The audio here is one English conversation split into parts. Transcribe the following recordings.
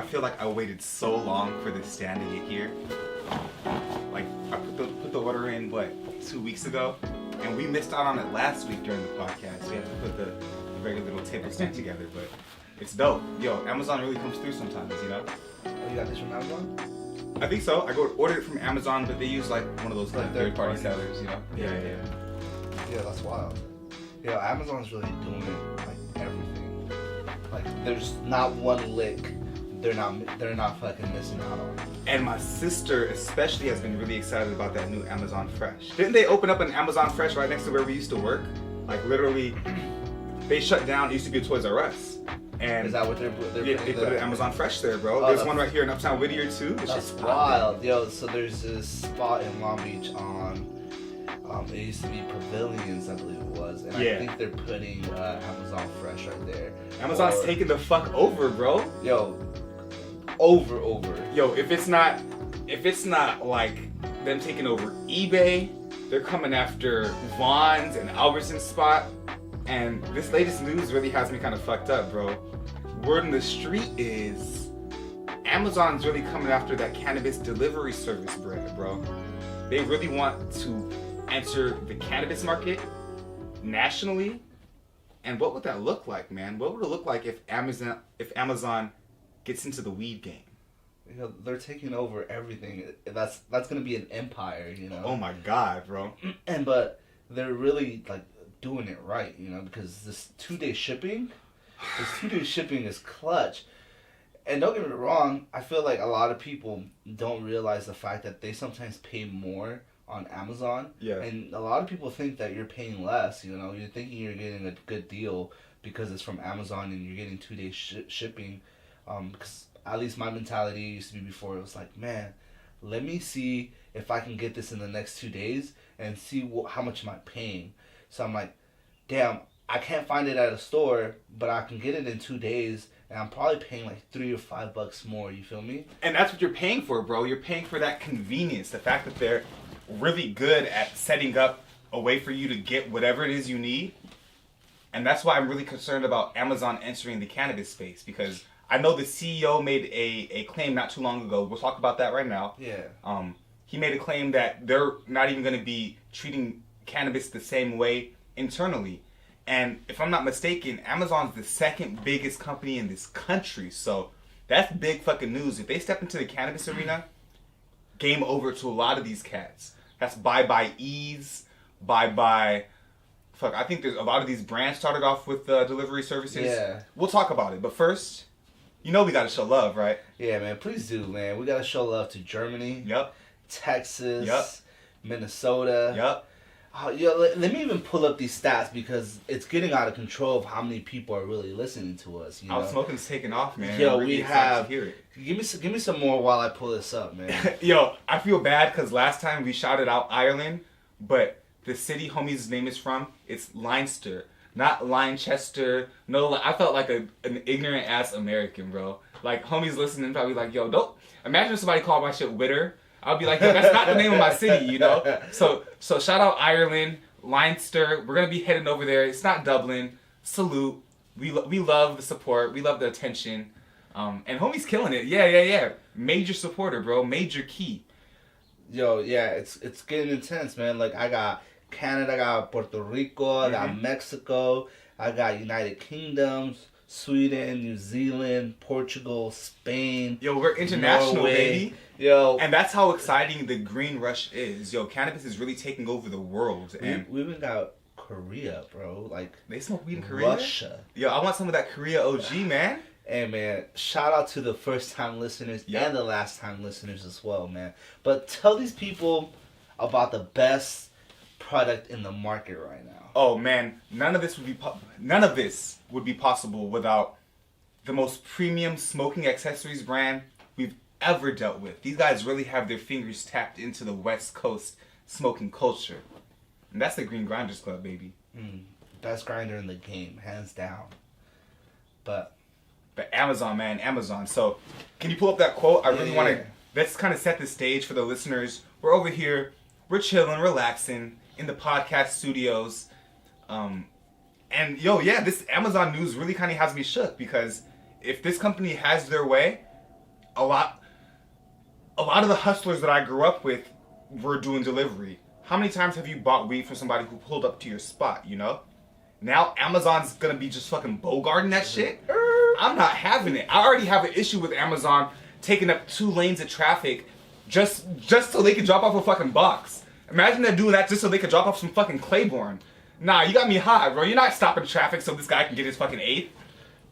feel like I waited so long for this stand to get here. Like, I put the order in, 2 weeks ago? And we missed out on it last week during the podcast. We had to put the regular little table stand together, but it's dope. Yo, Amazon really comes through sometimes, you know? Oh, you got this from Amazon? I think so. I ordered it from Amazon, but they use like one of those like third-party sellers, you know? Yeah. Yeah, that's wild. Yeah, Amazon's really doing it like everything. Like, there's not one lick they're not fucking missing out on. And my sister especially has been really excited about that new Amazon Fresh. Didn't they open up an Amazon Fresh right next to where we used to work? Like literally, they shut down. It used to be a Toys R Us. And is that what they're they put an Amazon Fresh there, bro. Oh, there's one right here in Uptown Whittier too. That's wild. Yo, so there's this spot in Long Beach on, it used to be Pavilions, I believe it was. And I think they're putting Amazon Fresh right there. Amazon's taking the fuck over, bro. Yo, over. Yo, if it's not like them taking over eBay, they're coming after Vaughn's and Albertson's spot. And this latest news really has me kind of fucked up, bro. Word in the street is Amazon's really coming after that cannabis delivery service brand, bro. They really want to enter the cannabis market nationally. And what would that look like, man? What would it look like if Amazon gets into the weed game? You know, they're taking over everything. That's gonna be an empire, you know. Oh my god, bro. But they're really like doing it right, you know, because this 2-day shipping is clutch. And don't get me wrong, I feel like a lot of people don't realize the fact that they sometimes pay more on Amazon. Yeah. And a lot of people think that you're paying less, you know. You're thinking you're getting a good deal because it's from Amazon and you're getting 2-day shipping. Because at least my mentality used to be before, it was like, man, let me see if I can get this in the next 2 days and see how much am I paying. So I'm like, damn, I can't find it at a store, but I can get it in 2 days, and I'm probably paying like $3 or $5 more. You feel me? And that's what you're paying for, bro. You're paying for that convenience, the fact that they're really good at setting up a way for you to get whatever it is you need. And that's why I'm really concerned about Amazon entering the cannabis space, because I know the CEO made a claim not too long ago. We'll talk about that right now. Yeah. He made a claim that they're not even going to be treating cannabis the same way internally. And if I'm not mistaken, Amazon's the second biggest company in this country. So that's big fucking news. If they step into the cannabis arena, game over to a lot of these cats. That's bye-bye Ease, bye-bye... Fuck, I think there's a lot of these brands started off with delivery services. Yeah. We'll talk about it. But first, you know we gotta show love, right? Yeah, man. Please do, man. We gotta show love to Germany. Yep. Texas. Yep. Minnesota. Yep. Oh, yo, let me even pull up these stats because it's getting out of control of how many people are really listening to us. You know? Our smoking's taking off, man. Yo, really we have. to hear it. Give me some more while I pull this up, man. Yo, I feel bad because last time we shouted out Ireland, but the city homie's name is from, it's Leinster, not Leicester. No, I felt like an ignorant ass American, bro. Like homies listening probably like, yo, don't imagine if somebody called my shit Witter. I'll be like, yo, that's not the name of my city, you know? So shout out Ireland, Leinster. We're going to be heading over there. It's not Dublin. Salute. We love the support. We love the attention. And homie's killing it. Yeah. Major supporter, bro. Major key. Yo, yeah, it's getting intense, man. Like, I got Canada, I got Puerto Rico, I got Mexico, I got United Kingdoms, Sweden, New Zealand, Portugal, Spain. Yo, we're international, Norway. baby. Yo, and that's how exciting the green rush is. Yo, cannabis is really taking over the world. And we even got Korea, bro. Like, they smoke weed in Korea? Russia. Yo, I want some of that Korea OG, man. Hey, man, shout out to the first-time listeners and the last-time listeners as well, man. But tell these people about the best product in the market right now. Oh, man, none of this would be possible without the most premium smoking accessories brand we've ever dealt with. These guys really have their fingers tapped into the West Coast smoking culture. And that's the Green Grinders Club, baby. Best grinder in the game, hands down. But Amazon, man, Amazon. So, can you pull up that quote? I really want to, let's kind of set the stage for the listeners. We're over here, we're chilling, relaxing in the podcast studios. And yo, yeah, this Amazon news really kind of has me shook because if this company has their way, a lot of the hustlers that I grew up with were doing delivery. How many times have you bought weed from somebody who pulled up to your spot, you know? Now Amazon's gonna be just fucking bogarting that shit. I'm not having it. I already have an issue with Amazon taking up 2 lanes of traffic just so they can drop off a fucking box. Imagine them doing that just so they could drop off some fucking Claiborne. Nah, you got me high, bro. You're not stopping traffic so this guy can get his fucking eighth.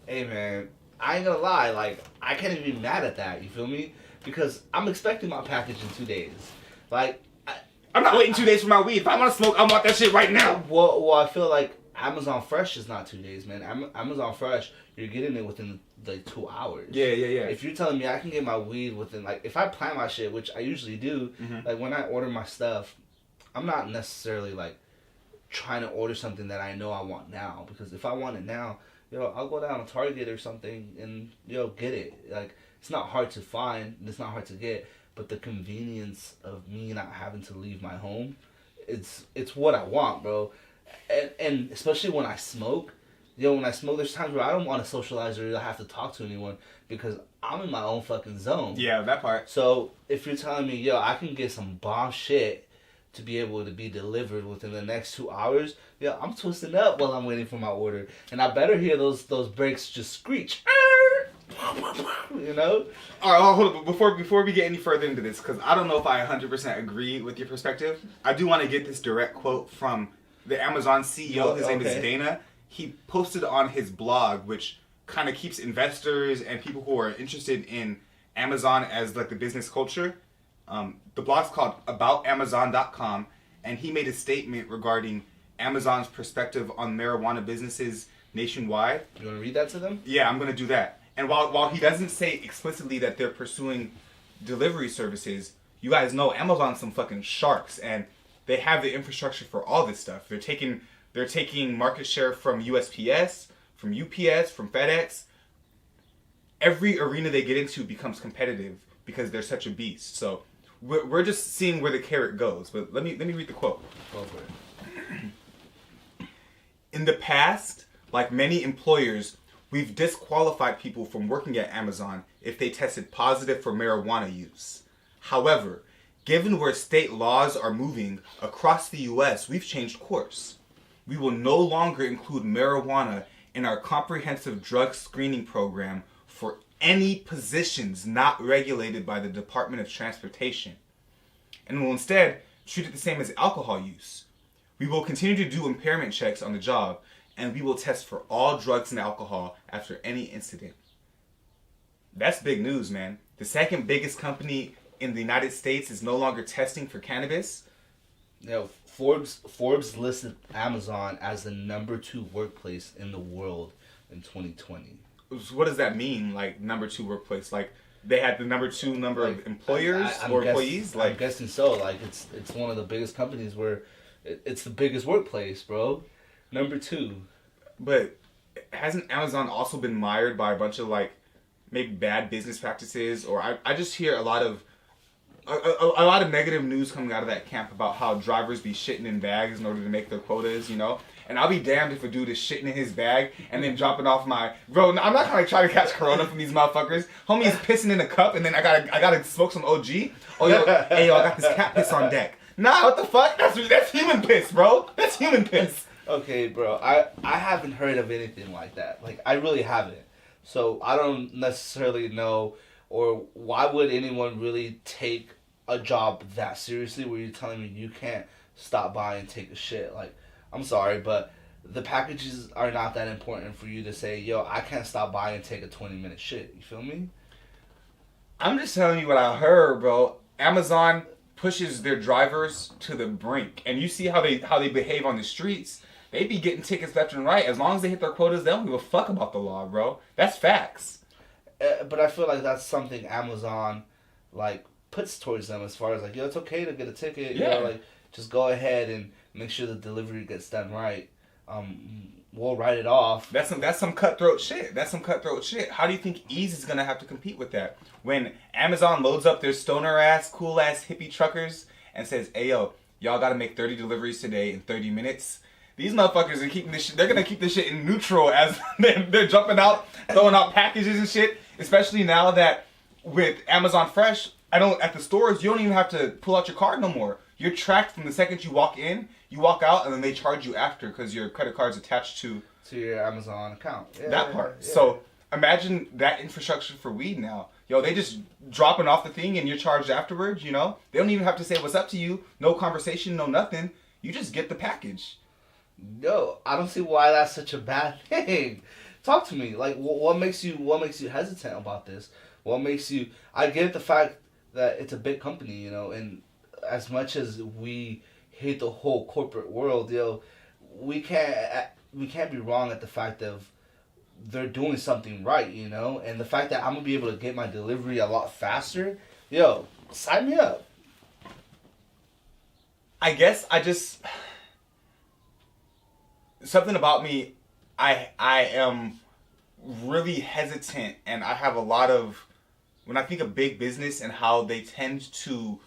Hey, man, I ain't gonna lie. Like, I can't even be mad at that. You feel me? Because I'm expecting my package in 2 days. Like, I'm not waiting 2 days for my weed. If I want to smoke, I want that shit right now. Well, I feel like Amazon Fresh is not 2 days, man. Amazon Fresh, you're getting it within like 2 hours. Yeah. If you're telling me I can get my weed within, like, if I plan my shit, which I usually do, like when I order my stuff, I'm not necessarily like trying to order something that I know I want now. Because if I want it now, I'll go down to Target or something and get it. Like, it's not hard to find, and it's not hard to get, but the convenience of me not having to leave my home, it's what I want, bro. And especially when I smoke, there's times where I don't want to socialize or have to talk to anyone because I'm in my own fucking zone. Yeah, that part. So if you're telling me, I can get some bomb shit to be able to be delivered within the next 2 hours, I'm twisting up while I'm waiting for my order, and I better hear those brakes just screech. You know? All right, hold on. Before we get any further into this, because I don't know if I 100% agree with your perspective, I do want to get this direct quote from the Amazon CEO. His name is Dana. He posted on his blog, which kind of keeps investors and people who are interested in Amazon as like the business culture. The blog's called aboutamazon.com, and he made a statement regarding Amazon's perspective on marijuana businesses nationwide. You want to read that to them? Yeah, I'm going to do that. And while he doesn't say explicitly that they're pursuing delivery services, you guys know Amazon's some fucking sharks, and they have the infrastructure for all this stuff. They're taking market share from USPS, from UPS, from FedEx. Every arena they get into becomes competitive because they're such a beast. So we're just seeing where the carrot goes. But let me read the quote. Go for it. In the past, like many employers, we've disqualified people from working at Amazon if they tested positive for marijuana use. However, given where state laws are moving across the U.S., we've changed course. We will no longer include marijuana in our comprehensive drug screening program for any positions not regulated by the Department of Transportation, and will instead treat it the same as alcohol use. We will continue to do impairment checks on the job, and we will test for all drugs and alcohol after any incident. That's big news, man. The second biggest company in the United States is no longer testing for cannabis. Forbes listed Amazon as the number 2 workplace in the world in 2020. So what does that mean? Like number 2 workplace? Like they had the number 2 number of employers or employees? I'm guessing so. Like it's one of the biggest companies where it's the biggest workplace, bro. Number 2. But hasn't Amazon also been mired by a bunch of like maybe bad business practices? Or I just hear a lot of negative news coming out of that camp about how drivers be shitting in bags in order to make their quotas, And I'll be damned if a dude is shitting in his bag and then dropping off my... Bro, I'm not gonna try to catch corona from these motherfuckers. Homie is pissing in a cup and then I gotta smoke some OG. Oh, yo, hey, yo, I got this cat piss on deck. Nah, what the fuck? That's human piss, bro. That's human piss. Okay, bro. I haven't heard of anything like that. Like, I really haven't. So, I don't necessarily know... Or why would anyone really take a job that seriously where you're telling me you can't stop by and take a shit? Like, I'm sorry, but the packages are not that important for you to say, yo, I can't stop by and take a 20-minute shit. You feel me? I'm just telling you what I heard, bro. Amazon pushes their drivers to the brink. And you see how they behave on the streets. They be getting tickets left and right. As long as they hit their quotas, they don't give a fuck about the law, bro. That's facts. But I feel like that's something Amazon, like, puts towards them as far as, like, yo, it's okay to get a ticket. Yeah. Like, just go ahead and make sure the delivery gets done right. We'll write it off. That's some cutthroat shit. How do you think Ease is going to have to compete with that? When Amazon loads up their stoner-ass, cool-ass hippie truckers and says, hey, yo, y'all got to make 30 deliveries today in 30 minutes. These motherfuckers are keeping this shit. They're gonna keep this shit in neutral as they're jumping out, throwing out packages and shit. Especially now that with Amazon Fresh, I don't at the stores you don't even have to pull out your card no more. You're tracked from the second you walk in, you walk out, and then they charge you after because your credit card's attached to your Amazon account. Yeah, that part. Yeah. So imagine that infrastructure for weed now. Yo, they just dropping off the thing and you're charged afterwards. You know, they don't even have to say what's up to you. No conversation, no nothing. You just get the package. Yo, I don't see why that's such a bad thing. Talk to me. Like, what makes you hesitant about this? What makes you? I get the fact that it's a big company, you know, and as much as we hate the whole corporate world, yo, we can't be wrong at the fact of they're doing something right, you know, and the fact that I'm gonna be able to get my delivery a lot faster, yo, sign me up. I guess I just something about me. I am really hesitant, and I have a lot of when I think of big business and how they tend to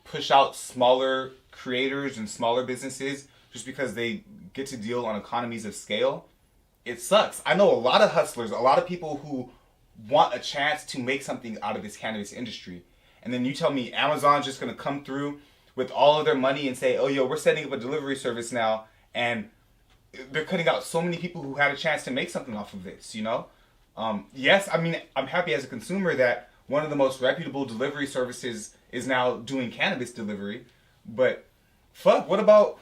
push out smaller creators and smaller businesses just because they get to deal on economies of scale. It sucks. I know a lot of hustlers, a lot of people who want a chance to make something out of this cannabis industry. And then you tell me Amazon's just going to come through with all of their money and say, oh, yo, we're setting up a delivery service now. And they're cutting out so many people who had a chance to make something off of this, you know? Yes, I mean, I'm happy as a consumer that one of the most reputable delivery services is now doing cannabis delivery. But fuck, what about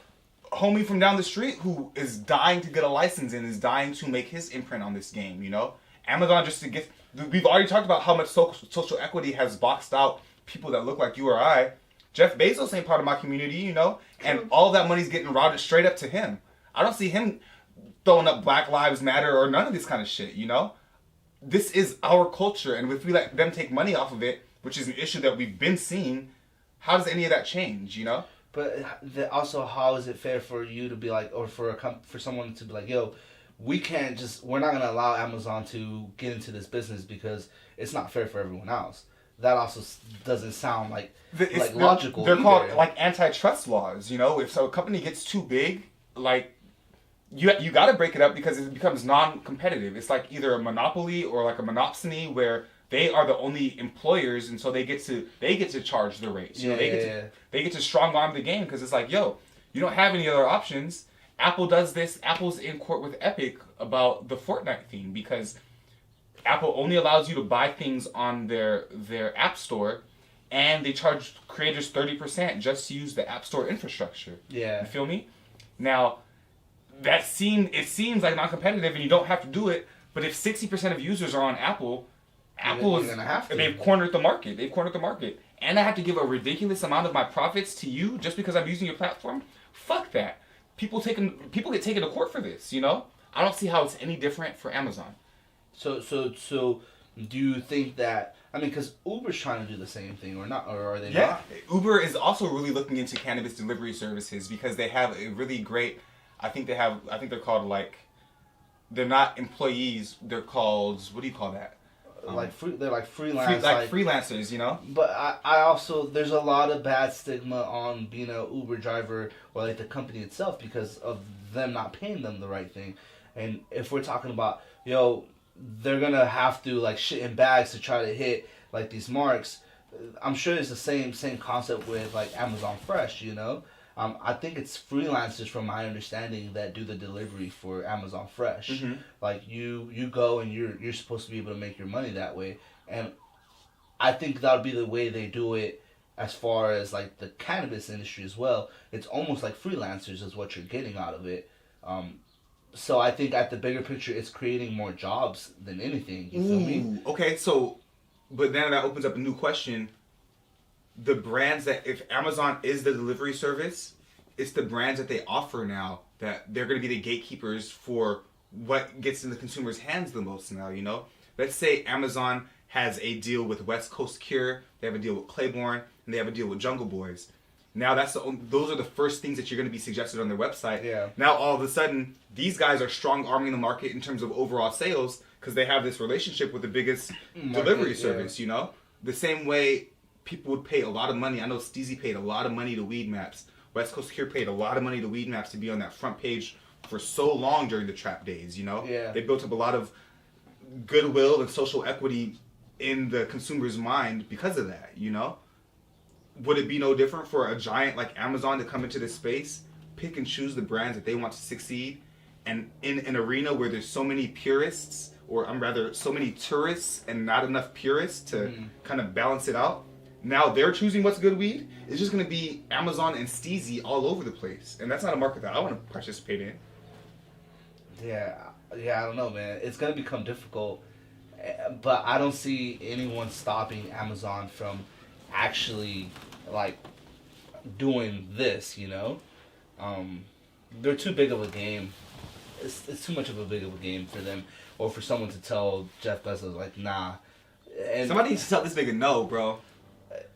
homie from down the street who is dying to get a license and is dying to make his imprint on this game, you know? Amazon just to get... We've already talked about how much social equity has boxed out people that look like you or I. Jeff Bezos ain't part of my community, you know? And all that money's getting routed straight up to him. I don't see him throwing up Black Lives Matter or none of this kind of shit, you know? This is our culture, and if we let them take money off of it, which is an issue that we've been seeing, how does any of that change, you know? But also, how is it fair for you to be like, or for for someone to be like, yo, we're not gonna allow Amazon to get into this business because it's not fair for everyone else. That also doesn't sound like logical. They're called like AntiTrust laws, you know. If so, a company gets too big, like you got to break it up because it becomes non-competitive. It's like either a monopoly or like a monopsony where they are the only employers, and so they get to charge the rates. You know, they get to strong arm the game because it's like, yo, you don't have any other options. Apple does this. Apple's in court with Epic about the Fortnite thing because Apple only allows you to buy things on their app store, and they charge creators 30% just to use the app store infrastructure. Yeah, you feel me? Now, it seems like non-competitive, and you don't have to do it. But if 60% of users are on Apple they've cornered the market. And I have to give a ridiculous amount of my profits to you just because I'm using your platform. Fuck that. People get taken to court for this. You know, I don't see how it's any different for Amazon. So do you think that? I mean, because Uber's trying to do the same thing, or not? Or are they not? Uber is also really looking into cannabis delivery services because they have a really great. I think they're called like. They're not employees. They're called, what do you call that? They're like freelance. Like freelancers, you know? But I also, there's a lot of bad stigma on being a Uber driver or like the company itself because of them not paying them the right thing. And if we're talking about, yo, they're gonna have to like shit in bags to try to hit like these marks, I'm sure it's the same concept with like Amazon Fresh, you know? I think it's freelancers, from my understanding, that do the delivery for Amazon Fresh. Mm-hmm. Like you go and you're supposed to be able to make your money that way, and I think that would be the way they do it as far as like the cannabis industry as well. It's almost like freelancers is what you're getting out of it. So I think at the bigger picture, it's creating more jobs than anything. You feel me? Okay, so, but then that opens up a new question. The brands that, if Amazon is the delivery service, it's the brands that they offer now that they're going to be the gatekeepers for what gets in the consumer's hands the most now, you know? Let's say Amazon has a deal with West Coast Cure, they have a deal with Claiborne, and they have a deal with Jungle Boys. Now those are the first things that you're going to be suggested on their website. Yeah. Now all of a sudden, these guys are strong arming the market in terms of overall sales because they have this relationship with the biggest delivery service, you know? The same way people would pay a lot of money. I know Steezy paid a lot of money to Weed Maps. West Coast Cure paid a lot of money to Weed Maps to be on that front page for so long during the trap days, you know? Yeah. They built up a lot of goodwill and social equity in the consumer's mind because of that, you know? Would it be no different for a giant like Amazon to come into this space, pick and choose the brands that they want to succeed, and in an arena where there's so many purists, or I'm rather so many tourists and not enough purists to kind of balance it out? Now they're choosing what's good weed. It's just going to be Amazon and Steezy all over the place, and that's not a market that I want to participate in. Yeah, I don't know, man. It's gonna become difficult, but I don't see anyone stopping Amazon from actually like doing this. You know, they're too big of a game. It's too much of a big of a game for them, or for someone to tell Jeff Bezos like, nah. And Somebody needs to tell this nigga no, bro.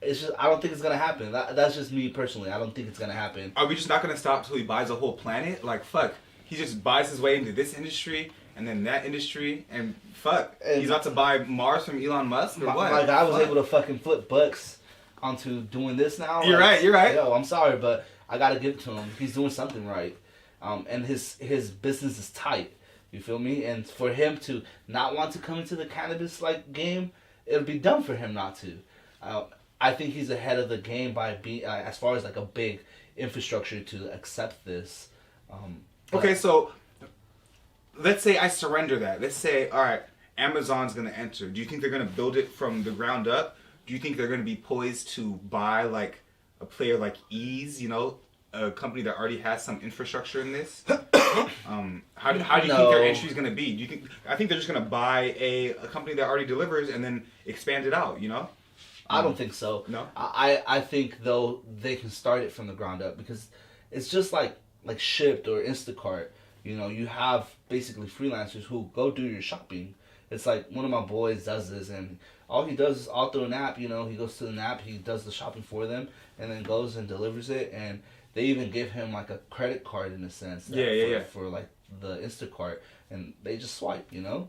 it's just, I don't think it's gonna happen. That's just me personally. I don't think it's gonna happen. Are we just not going to stop till he buys a whole planet? Like, fuck. He just buys his way into this industry and then that industry, and fuck. And he's about to buy Mars from Elon Musk or what? My guy was Fuck. able to fucking flip bucks onto doing this now. You're right. Yo, I'm sorry, but I gotta give it to him. He's doing something right. And his business is tight. You feel me? And for him to not want to come into the cannabis like game, it'll be dumb for him not to. I think he's ahead of the game by being as far as like a big infrastructure to accept this. Okay, so let's say I surrender that. Let's say, all right, Amazon's going to enter. Do you think they're going to build it from the ground up? Do you think they're going to be poised to buy like a player like Ease, you know, a company that already has some infrastructure in this? How do you think their entry is going to be? Do you think? I think they're just going to buy a company that already delivers and then expand it out, you know? I don't think so. No? I think though they can start it from the ground up, because it's just like Shipt or Instacart. You know, you have basically freelancers who go do your shopping. It's like one of my boys does this, and all he does is all through an app. You know, he goes to an app, he does the shopping for them, and then goes and delivers it. And they even give him like a credit card in a sense. For like the Instacart, and they just swipe. You know,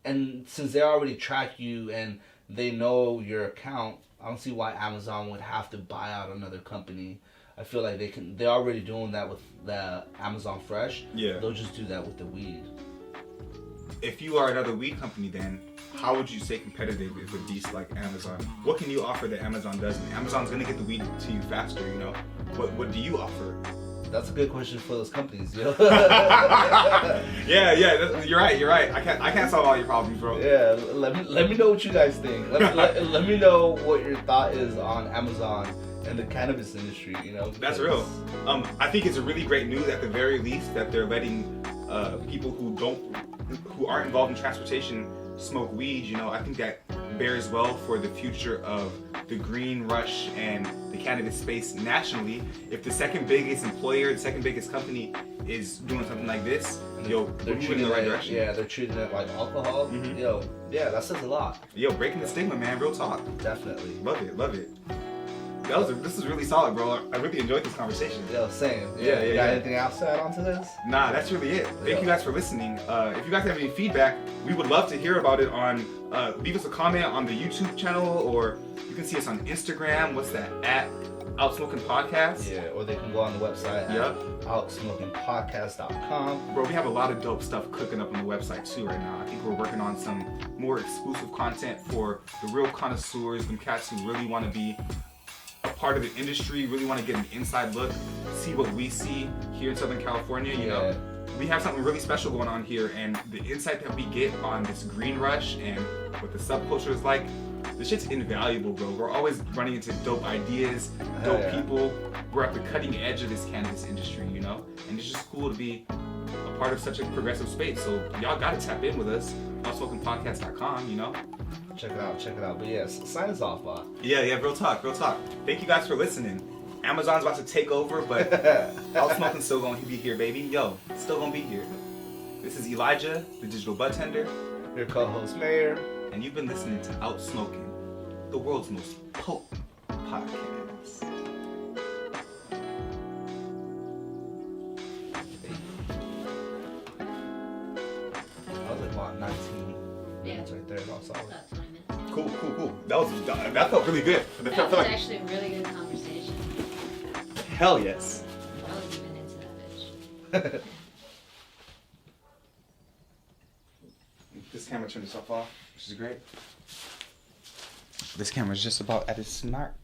and since they already track you and they know your account, I don't see why Amazon would have to buy out another company. I feel like they're already doing that with the Amazon Fresh. Yeah. They'll just do that with the weed. If you are another weed company, then how would you stay competitive with a beast like Amazon? What can you offer that Amazon doesn't? Amazon's gonna get the weed to you faster, you know? What do you offer? That's a good question for those companies, yo. yeah, you're right. I can't solve all your problems, bro. Yeah, let me know what you guys think. Let me know what your thought is on Amazon and the cannabis industry, you know? That's real. I think it's a really great news at the very least that they're letting people who aren't involved in transportation smoke weed. You know, I think that bears well for the future of the green rush and the cannabis space nationally. If the second biggest employer, the second biggest company is doing something like this, they're moving in the right direction. Yeah, they're treating it like alcohol. Mm-hmm. Yo, yeah, that says a lot. Yo, breaking the stigma, man. Real talk. Definitely. Love it. This is really solid, bro. I really enjoyed this conversation. Yo, same. Yeah. You got anything else to add on to this? Nah, that's really it. Thank you guys for listening. If you guys have any feedback, we would love to hear about it on, leave us a comment on the YouTube channel, or you can see us on Instagram. What's that? At Outsmoking Podcast. Yeah, or they can go on the website at outsmokingpodcast.com. Bro, we have a lot of dope stuff cooking up on the website too right now. I think we're working on some more exclusive content for the real connoisseurs, them cats who really want to be a part of the industry, really want to get an inside look, see what we see here in Southern California. You know, we have something really special going on here, and the insight that we get on this green rush and what the subculture is like, this shit's invaluable, bro. We're always running into dope ideas, dope people. We're at the cutting edge of this cannabis industry, you know, and it's just cool to be a part of such a progressive space. So y'all gotta tap in with us. outsmokingpodcast.com, you know. Check it out. But yes, sign us off, Bob. Yeah, real talk. Thank you guys for listening. Amazon's about to take over, but Outsmoking still gonna be here, baby. Yo, still gonna be here. This is Elijah, the digital bud tender. Your co-host, Mayor. And you've been listening to Outsmoking, the world's most potent podcast. That was like about 19 minutes right there. That was solid. About 20 minutes. Cool. That felt really good. That was actually a really good conversation. Hell yes. I was even into that bitch. This camera turned itself off, which is great. This camera's just about at its mark.